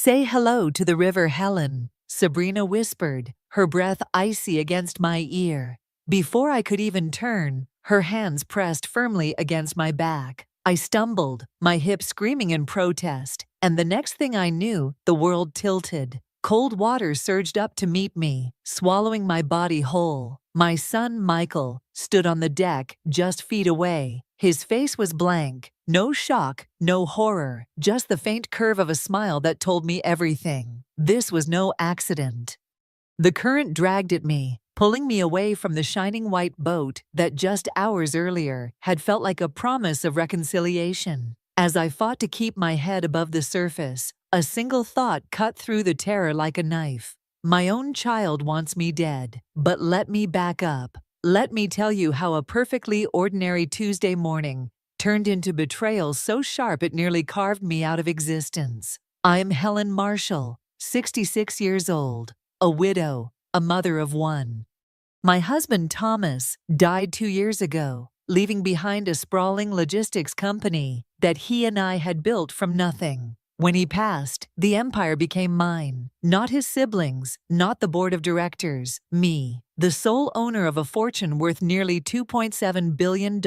"Say hello to the river, Helen," Sabrina whispered, her breath icy against my ear. Before I could even turn, her hands pressed firmly against my back. I stumbled, my hips screaming in protest, and the next thing I knew, the world tilted. Cold water surged up to meet me, swallowing my body whole. My son, Michael, stood on the deck just feet away. His face was blank, no shock, no horror, just the faint curve of a smile that told me everything. This was no accident. The current dragged at me, pulling me away from the shining white boat that just hours earlier had felt like a promise of reconciliation. As I fought to keep my head above the surface, a single thought cut through the terror like a knife. My own child wants me dead, but let me back up. Let me tell you how a perfectly ordinary Tuesday morning turned into betrayal so sharp it nearly carved me out of existence. I'm Helen Marshall, 66 years old, a widow, a mother of one. My husband Thomas died 2 years ago, leaving behind a sprawling logistics company that he and I had built from nothing. When he passed, the empire became mine, not his siblings, not the board of directors, me, the sole owner of a fortune worth nearly $2.7 billion.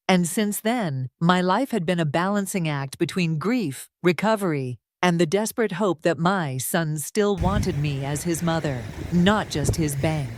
And since then, my life had been a balancing act between grief, recovery, and the desperate hope that my son still wanted me as his mother, not just his bank.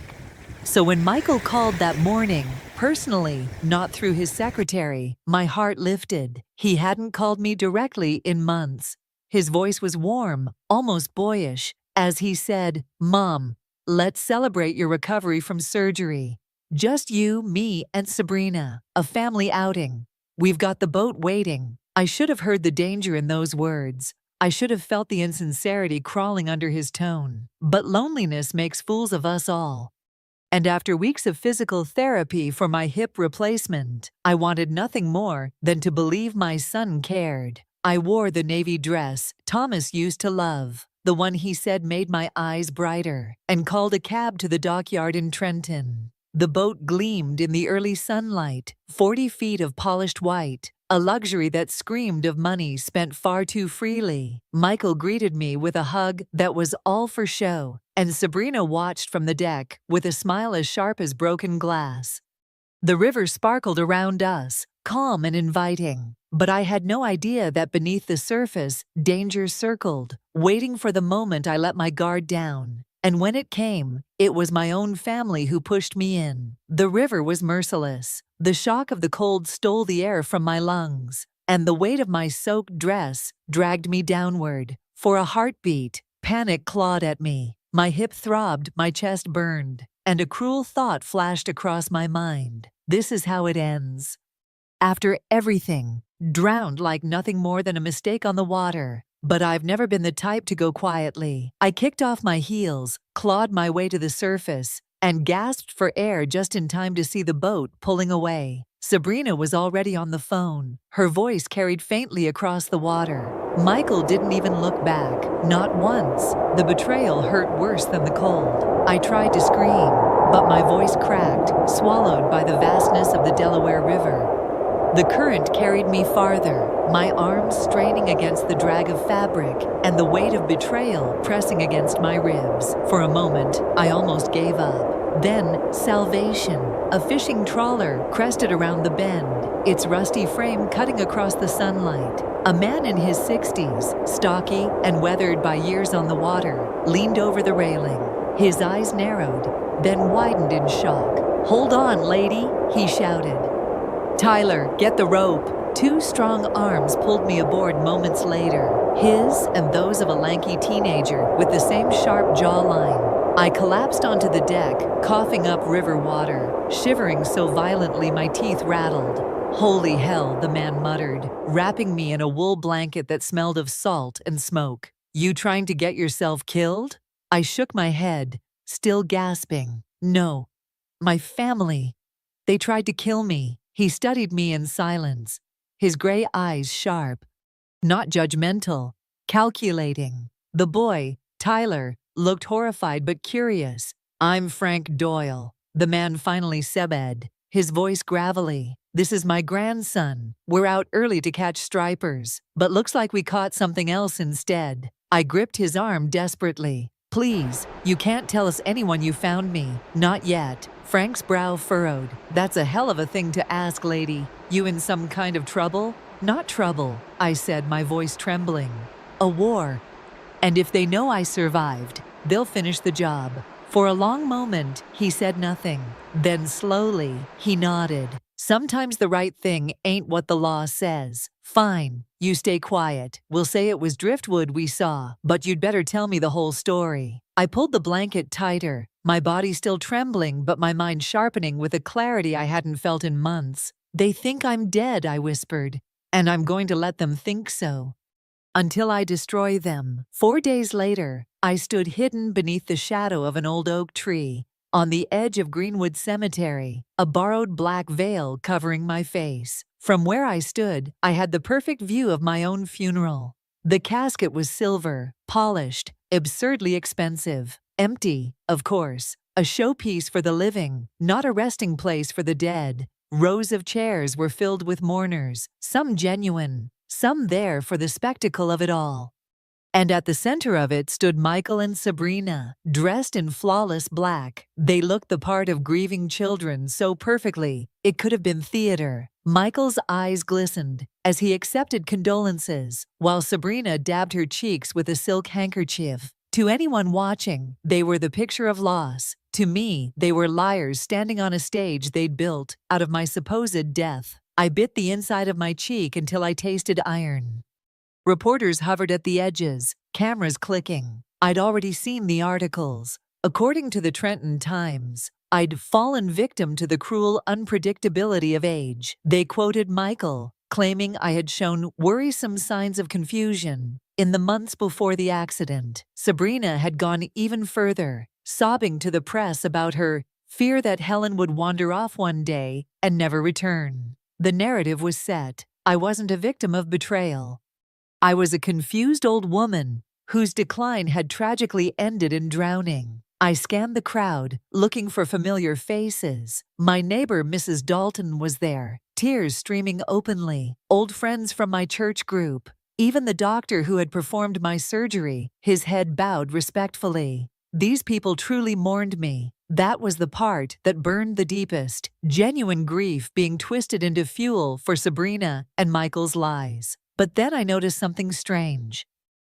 So when Michael called that morning, personally, not through his secretary, my heart lifted. He hadn't called me directly in months. His voice was warm, almost boyish, as he said, "Mom, let's celebrate your recovery from surgery. Just you, me, and Sabrina, a family outing. We've got the boat waiting." I should have heard the danger in those words. I should have felt the insincerity crawling under his tone. But loneliness makes fools of us all. And after weeks of physical therapy for my hip replacement, I wanted nothing more than to believe my son cared. I wore the navy dress Thomas used to love, the one he said made my eyes brighter, and called a cab to the dockyard in Trenton. The boat gleamed in the early sunlight, 40 feet of polished white, a luxury that screamed of money spent far too freely. Michael greeted me with a hug that was all for show, and Sabrina watched from the deck with a smile as sharp as broken glass. The river sparkled around us, calm and inviting, but I had no idea that beneath the surface, danger circled, waiting for the moment I let my guard down. And when it came, it was my own family who pushed me in. The river was merciless. The shock of the cold stole the air from my lungs, and the weight of my soaked dress dragged me downward. For a heartbeat, panic clawed at me. My hip throbbed, my chest burned, and a cruel thought flashed across my mind. This is how it ends. After everything, drowned like nothing more than a mistake on the water. But I've never been the type to go quietly. I kicked off my heels, clawed my way to the surface, and gasped for air just in time to see the boat pulling away. Sabrina was already on the phone. Her voice carried faintly across the water. Michael didn't even look back, not once. The betrayal hurt worse than the cold. I tried to scream, but my voice cracked, swallowed by the vastness of the Delaware River. The current carried me farther, my arms straining against the drag of fabric and the weight of betrayal pressing against my ribs. For a moment, I almost gave up. Then, salvation. A fishing trawler crested around the bend, its rusty frame cutting across the sunlight. A man in his 60s, stocky and weathered by years on the water, leaned over the railing. His eyes narrowed, then widened in shock. "Hold on, lady," he shouted. "Tyler, get the rope." 2 strong arms pulled me aboard moments later, his and those of a lanky teenager with the same sharp jawline. I collapsed onto the deck, coughing up river water, shivering so violently my teeth rattled. "Holy hell," the man muttered, wrapping me in a wool blanket that smelled of salt and smoke. "You trying to get yourself killed?" I shook my head, still gasping. "No. My family. They tried to kill me." He studied me in silence, his gray eyes sharp, not judgmental, calculating. The boy, Tyler, looked horrified but curious. "I'm Frank Doyle," the man finally said, his voice gravelly. "This is my grandson. We're out early to catch stripers, but looks like we caught something else instead." I gripped his arm desperately. Please, you can't tell us anyone you found me. Not yet. Frank's brow furrowed. That's a hell of a thing to ask, lady. You in some kind of trouble? Not trouble, I said, my voice trembling. A war. And if they know I survived, they'll finish the job. For a long moment, he said nothing. Then slowly, he nodded. Sometimes the right thing ain't what the law says. Fine, you stay quiet. We'll say it was driftwood we saw, but you'd better tell me the whole story. I pulled the blanket tighter, my body still trembling but my mind sharpening with a clarity I hadn't felt in months. They think I'm dead, I whispered, and I'm going to let them think so. Until I destroy them. 4 days later, I stood hidden beneath the shadow of an old oak tree, on the edge of Greenwood Cemetery, a borrowed black veil covering my face. From where I stood, I had the perfect view of my own funeral. The casket was silver, polished, absurdly expensive, empty, of course, a showpiece for the living, not a resting place for the dead. Rows of chairs were filled with mourners, some genuine, some there for the spectacle of it all. And at the center of it stood Michael and Sabrina, dressed in flawless black. They looked the part of grieving children so perfectly, it could have been theater. Michael's eyes glistened as he accepted condolences, while Sabrina dabbed her cheeks with a silk handkerchief. To anyone watching, they were the picture of loss. To me, they were liars standing on a stage they'd built out of my supposed death. I bit the inside of my cheek until I tasted iron. Reporters hovered at the edges, cameras clicking. I'd already seen the articles. According to the Trenton Times, I'd fallen victim to the cruel unpredictability of age. They quoted Michael, claiming I had shown worrisome signs of confusion in the months before the accident. Sabrina had gone even further, sobbing to the press about her fear that Helen would wander off one day and never return. The narrative was set. I wasn't a victim of betrayal. I was a confused old woman whose decline had tragically ended in drowning. I scanned the crowd, looking for familiar faces. My neighbor, Mrs. Dalton, was there, tears streaming openly. Old friends from my church group. Even the doctor who had performed my surgery, his head bowed respectfully. These people truly mourned me. That was the part that burned the deepest, genuine grief being twisted into fuel for Sabrina and Michael's lies. But then I noticed something strange.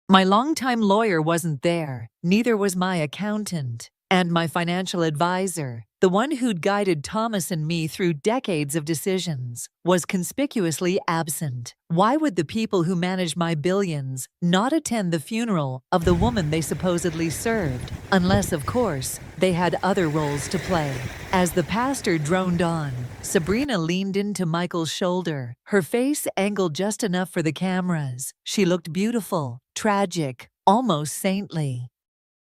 My longtime lawyer wasn't there, neither was my accountant, and my financial advisor, the one who'd guided Thomas and me through decades of decisions, was conspicuously absent. Why would the people who managed my billions not attend the funeral of the woman they supposedly served, unless, of course, they had other roles to play? As the pastor droned on, Sabrina leaned into Michael's shoulder, her face angled just enough for the cameras. She looked beautiful, tragic, almost saintly.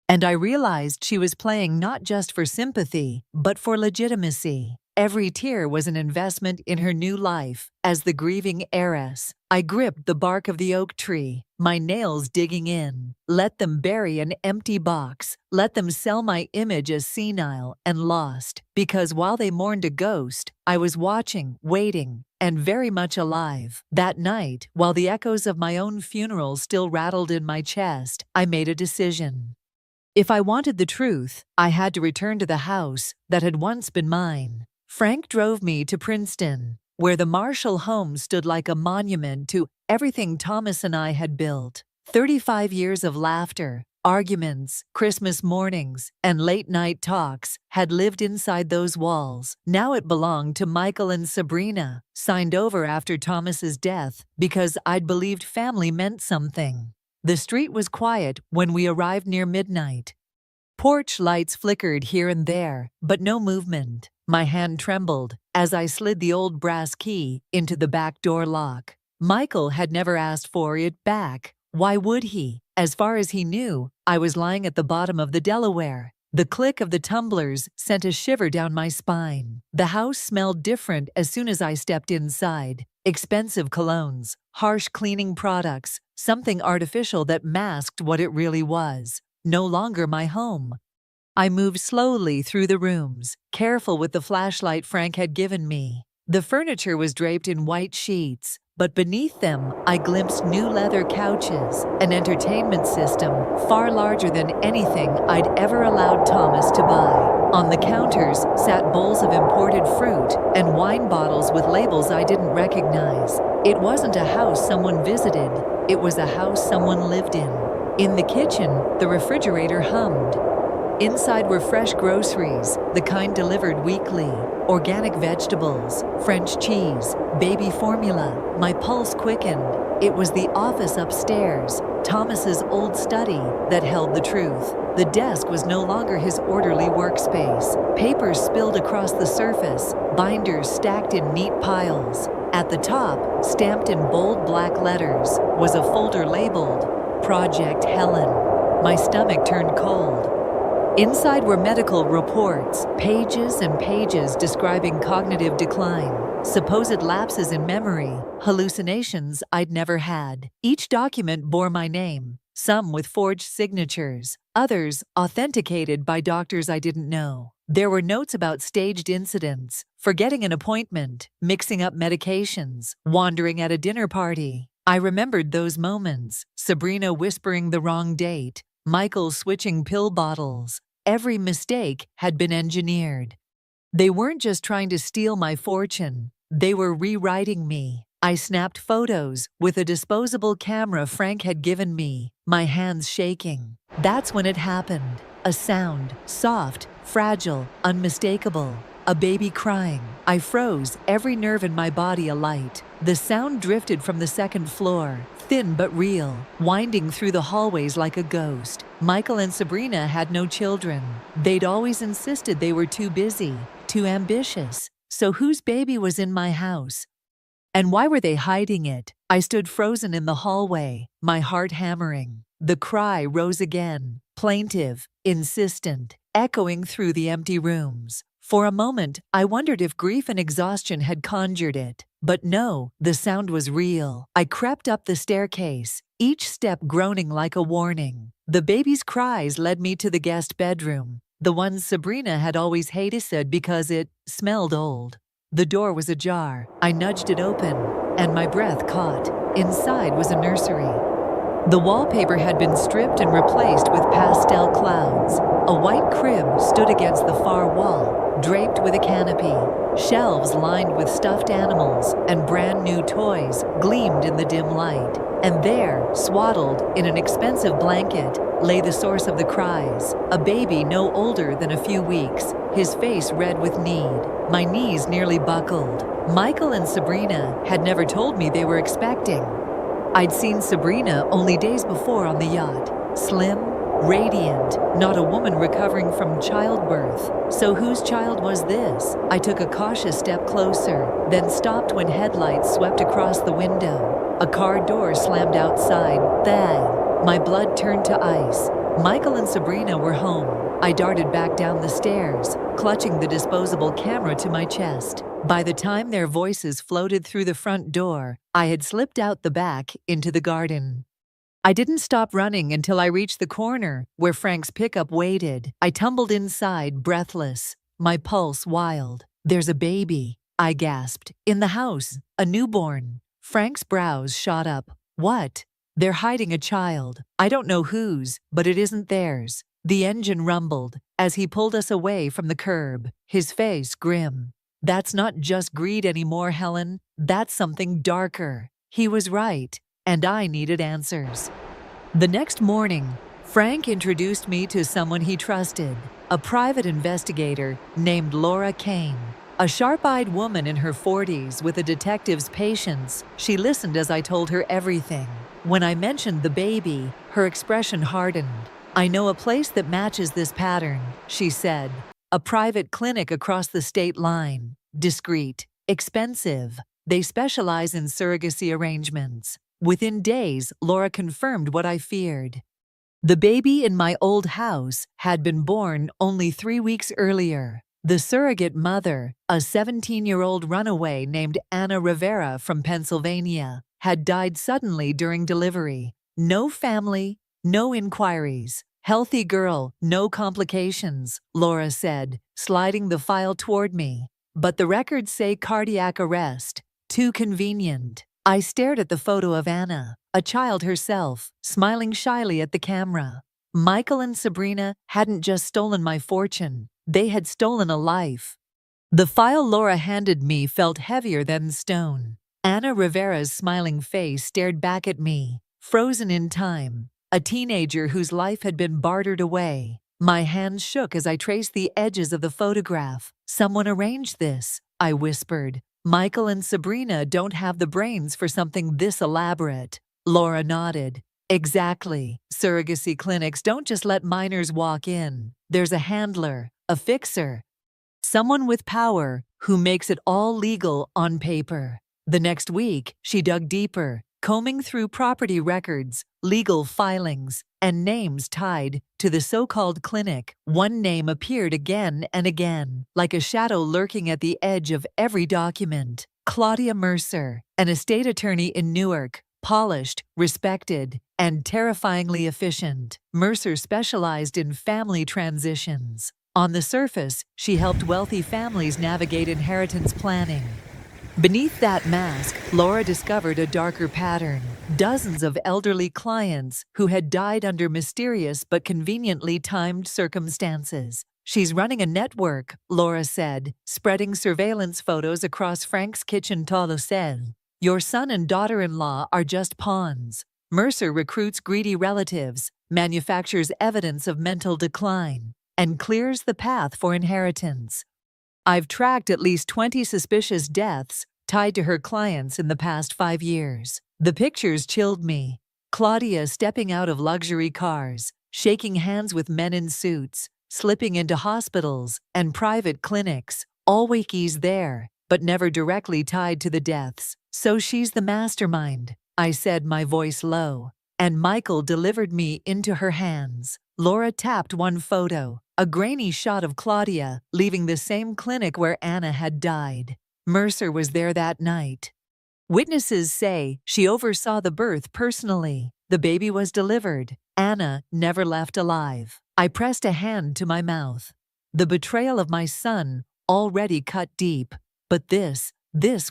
And I realized she was playing not just for sympathy, but for legitimacy. Every tear was an investment in her new life as the grieving heiress. I gripped the bark of the oak tree, my nails digging in. Let them bury an empty box. Let them sell my image as senile and lost. Because while they mourned a ghost, I was watching, waiting, and very much alive. That night, while the echoes of my own funeral still rattled in my chest, I made a decision. If I wanted the truth, I had to return to the house that had once been mine. Frank drove me to Princeton, where the Marshall home stood like a monument to everything Thomas and I had built. 35 years of laughter, arguments, Christmas mornings, and late-night talks had lived inside those walls. Now it belonged to Michael and Sabrina, signed over after Thomas's death because I'd believed family meant something. The street was quiet when we arrived near midnight. Porch lights flickered here and there, but no movement. My hand trembled as I slid the old brass key into the back door lock. Michael had never asked for it back. Why would he? As far as he knew, I was lying at the bottom of the Delaware. The click of the tumblers sent a shiver down my spine. The house smelled different as soon as I stepped inside. Expensive colognes, harsh cleaning products, something artificial that masked what it really was. No longer my home. I moved slowly through the rooms, careful with the flashlight Frank had given me. The furniture was draped in white sheets, but beneath them, I glimpsed new leather couches, an entertainment system far larger than anything I'd ever allowed Thomas to buy. On the counters sat bowls of imported fruit and wine bottles with labels I didn't recognize. It wasn't a house someone visited, it was a house someone lived in. In the kitchen, the refrigerator hummed. Inside were fresh groceries, the kind delivered weekly, organic vegetables, French cheese, baby formula. My pulse quickened. It was the office upstairs, Thomas's old study, that held the truth. The desk was no longer his orderly workspace. Papers spilled across the surface, binders stacked in neat piles. At the top, stamped in bold black letters, was a folder labeled Project Helen. My stomach turned cold. Inside were medical reports, pages and pages describing cognitive decline, supposed lapses in memory, hallucinations I'd never had. Each document bore my name, some with forged signatures, others authenticated by doctors I didn't know. There were notes about staged incidents, forgetting an appointment, mixing up medications, wandering at a dinner party. I remembered those moments, Sabrina whispering the wrong date, Michael switching pill bottles. Every mistake had been engineered. They weren't just trying to steal my fortune, they were rewriting me. I snapped photos with a disposable camera Frank had given me, my hands shaking. That's when it happened. A sound, soft, fragile, unmistakable. A baby crying. I froze, every nerve in my body alight. The sound drifted from the second floor, thin but real, winding through the hallways like a ghost. Michael and Sabrina had no children. They'd always insisted they were too busy, too ambitious. So whose baby was in my house? And why were they hiding it? I stood frozen in the hallway, my heart hammering. The cry rose again, plaintive, insistent, echoing through the empty rooms. For a moment, I wondered if grief and exhaustion had conjured it. But no, the sound was real. I crept up the staircase, each step groaning like a warning. The baby's cries led me to the guest bedroom, the one Sabrina had always hated because it smelled old. The door was ajar. I nudged it open, and my breath caught. Inside was a nursery. The wallpaper had been stripped and replaced with pastel clouds. A white crib stood against the far wall, draped with a canopy. Shelves lined with stuffed animals and brand new toys gleamed in the dim light. And there, swaddled in an expensive blanket, lay the source of the cries, a baby no older than a few weeks, his face red with need. My knees nearly buckled. Michael and Sabrina had never told me they were expecting. I'd seen Sabrina only days before on the yacht, slim, radiant, not a woman recovering from childbirth. So whose child was this? I took a cautious step closer, then stopped when headlights swept across the window. A car door slammed outside. Bang! My blood turned to ice. Michael and Sabrina were home. I darted back down the stairs, clutching the disposable camera to my chest. By the time their voices floated through the front door, I had slipped out the back into the garden. I didn't stop running until I reached the corner where Frank's pickup waited. I tumbled inside, breathless, my pulse wild. "There's a baby," I gasped. "In the house, a newborn." Frank's brows shot up. "What?" "They're hiding a child. I don't know whose, but it isn't theirs." The engine rumbled as he pulled us away from the curb, his face grim. "That's not just greed anymore, Helen. That's something darker." He was right, and I needed answers. The next morning, Frank introduced me to someone he trusted, a private investigator named Laura Kane. A sharp-eyed woman in her 40s with a detective's patience, she listened as I told her everything. When I mentioned the baby, her expression hardened. "I know a place that matches this pattern," she said. "A private clinic across the state line. Discreet. Expensive. They specialize in surrogacy arrangements." Within days, Laura confirmed what I feared. The baby in my old house had been born only 3 weeks earlier. The surrogate mother, a 17-year-old runaway named Anna Rivera from Pennsylvania, had died suddenly during delivery. No family, no inquiries. "Healthy girl, no complications," Laura said, sliding the file toward me. "But the records say cardiac arrest. Too convenient." I stared at the photo of Anna, a child herself, smiling shyly at the camera. Michael and Sabrina hadn't just stolen my fortune, they had stolen a life. The file Laura handed me felt heavier than stone. Ana Rivera's smiling face stared back at me, frozen in time, a teenager whose life had been bartered away. My hands shook as I traced the edges of the photograph. "Someone arranged this," I whispered. "Michael and Sabrina don't have the brains for something this elaborate." Laura nodded. "Exactly. Surrogacy clinics don't just let minors walk in. There's a handler, a fixer, someone with power who makes it all legal on paper." The next week, she dug deeper, combing through property records, legal filings, and names tied to the so-called clinic. One name appeared again and again, like a shadow lurking at the edge of every document. Claudia Mercer, an estate attorney in Newark, polished, respected, and terrifyingly efficient. Mercer specialized in family transitions. On the surface, she helped wealthy families navigate inheritance planning. Beneath that mask, Laura discovered a darker pattern. Dozens of elderly clients who had died under mysterious but conveniently timed circumstances. "She's running a network," Laura said, spreading surveillance photos across Frank's kitchen Tolosel. "Your son and daughter-in-law are just pawns." Mercer recruits greedy relatives, manufactures evidence of mental decline, and clears the path for inheritance. I've tracked at least 20 suspicious deaths tied to her clients in the past 5 years. The pictures chilled me. Claudia stepping out of luxury cars, shaking hands with men in suits, slipping into hospitals and private clinics, always there, but never directly tied to the deaths. "So she's the mastermind," I said, my voice low. And Michael delivered me into her hands. Laura tapped one photo, a grainy shot of Claudia leaving the same clinic where Anna had died. Mercer was there that night. Witnesses say she oversaw the birth personally. The baby was delivered. Anna never left alive. I pressed a hand to my mouth. The betrayal of my son already cut deep. But this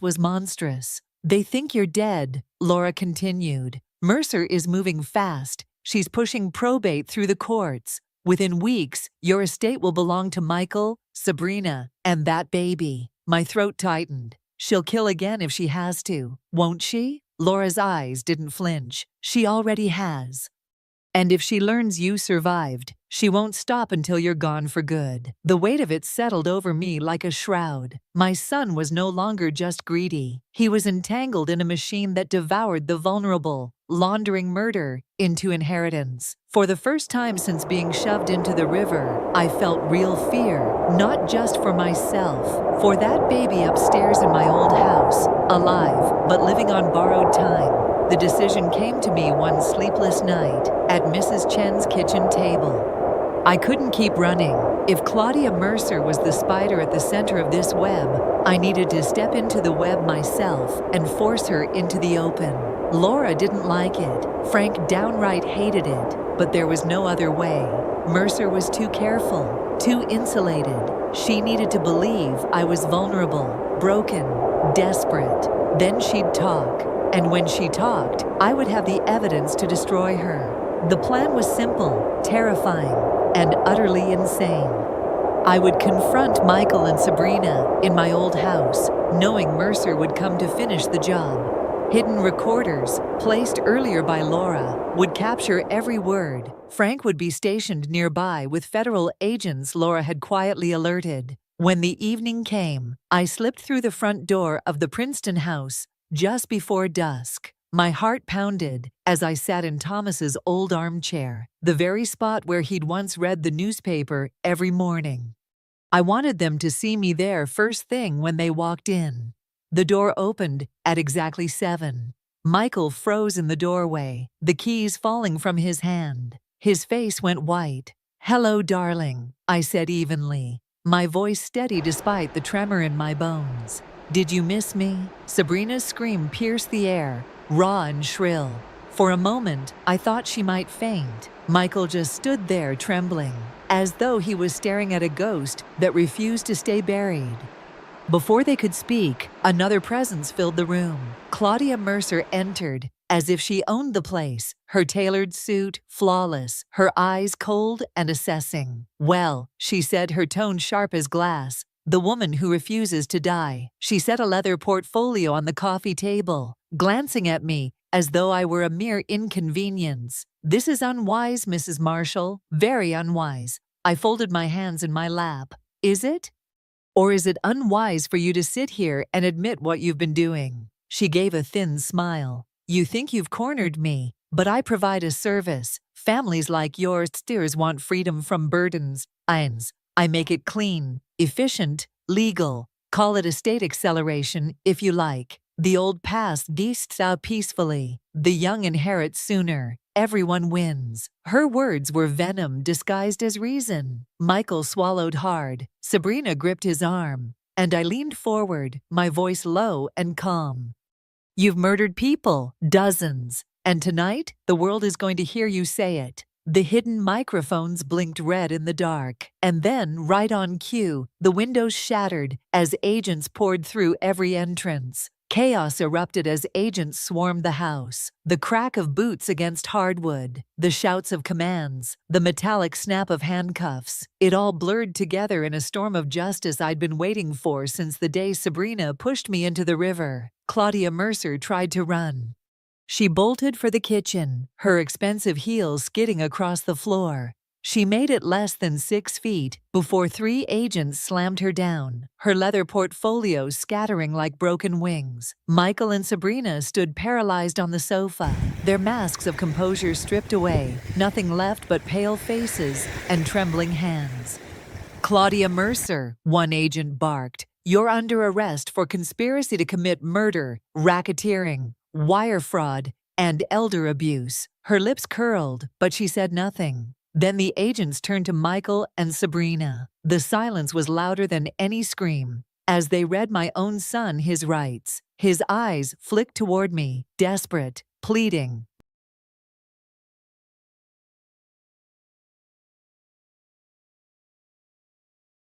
was monstrous. "They think you're dead," Laura continued. "Mercer is moving fast. She's pushing probate through the courts. Within weeks, your estate will belong to Michael, Sabrina, and that baby." My throat tightened. "She'll kill again if she has to, won't she?" Laura's eyes didn't flinch. "She already has. And if she learns you survived, she won't stop until you're gone for good." The weight of it settled over me like a shroud. My son was no longer just greedy. He was entangled in a machine that devoured the vulnerable, laundering murder into inheritance. For the first time since being shoved into the river, I felt real fear, not just for myself, for that baby upstairs in my old house, alive, but living on borrowed time. The decision came to me one sleepless night at Mrs. Chen's kitchen table. I couldn't keep running. If Claudia Mercer was the spider at the center of this web, I needed to step into the web myself and force her into the open. Laura didn't like it. Frank downright hated it, but there was no other way. Mercer was too careful, too insulated. She needed to believe I was vulnerable, broken, desperate. Then she'd talk. And when she talked, I would have the evidence to destroy her. The plan was simple, terrifying, and utterly insane. I would confront Michael and Sabrina in my old house, knowing Mercer would come to finish the job. Hidden recorders, placed earlier by Laura, would capture every word. Frank would be stationed nearby with federal agents Laura had quietly alerted. When the evening came, I slipped through the front door of the Princeton house just before dusk. My heart pounded as I sat in Thomas's old armchair, the very spot where he'd once read the newspaper every morning. I wanted them to see me there first thing when they walked in. The door opened at exactly 7. Michael froze in the doorway, the keys falling from his hand. His face went white. "Hello, darling," I said evenly, my voice steady despite the tremor in my bones. "Did you miss me?" Sabrina's scream pierced the air, raw and shrill. For a moment, I thought she might faint. Michael just stood there trembling, as though he was staring at a ghost that refused to stay buried. Before they could speak, another presence filled the room. Claudia Mercer entered, as if she owned the place, her tailored suit flawless, her eyes cold and assessing. "Well," she said, her tone sharp as glass, "the woman who refuses to die." She set a leather portfolio on the coffee table, glancing at me as though I were a mere inconvenience. "This is unwise, Mrs. Marshall, very unwise." I folded my hands in my lap. "Is it? Or is it unwise for you to sit here and admit what you've been doing?" She gave a thin smile. "You think you've cornered me, but I provide a service. Families like yours want freedom from burdens. I make it clean, efficient, legal. Call it estate acceleration if you like. The old past beasts out peacefully. The young inherit sooner. Everyone wins." Her words were venom disguised as reason. Michael swallowed hard. Sabrina gripped his arm, and I leaned forward, my voice low and calm. "You've murdered people, dozens, and tonight the world is going to hear you say it." The hidden microphones blinked red in the dark, and then, right on cue, the windows shattered as agents poured through every entrance. Chaos erupted as agents swarmed the house. The crack of boots against hardwood, the shouts of commands, the metallic snap of handcuffs. It all blurred together in a storm of justice I'd been waiting for since the day Sabrina pushed me into the river. Claudia Mercer tried to run. She bolted for the kitchen, her expensive heels skidding across the floor. She made it less than 6 feet before 3 agents slammed her down, her leather portfolio scattering like broken wings. Michael and Sabrina stood paralyzed on the sofa, their masks of composure stripped away, nothing left but pale faces and trembling hands. "Claudia Mercer," one agent barked, "you're under arrest for conspiracy to commit murder, racketeering, wire fraud, and elder abuse." Her lips curled, but she said nothing. Then the agents turned to Michael and Sabrina. The silence was louder than any scream, as they read my own son his rights. His eyes flicked toward me, desperate, pleading.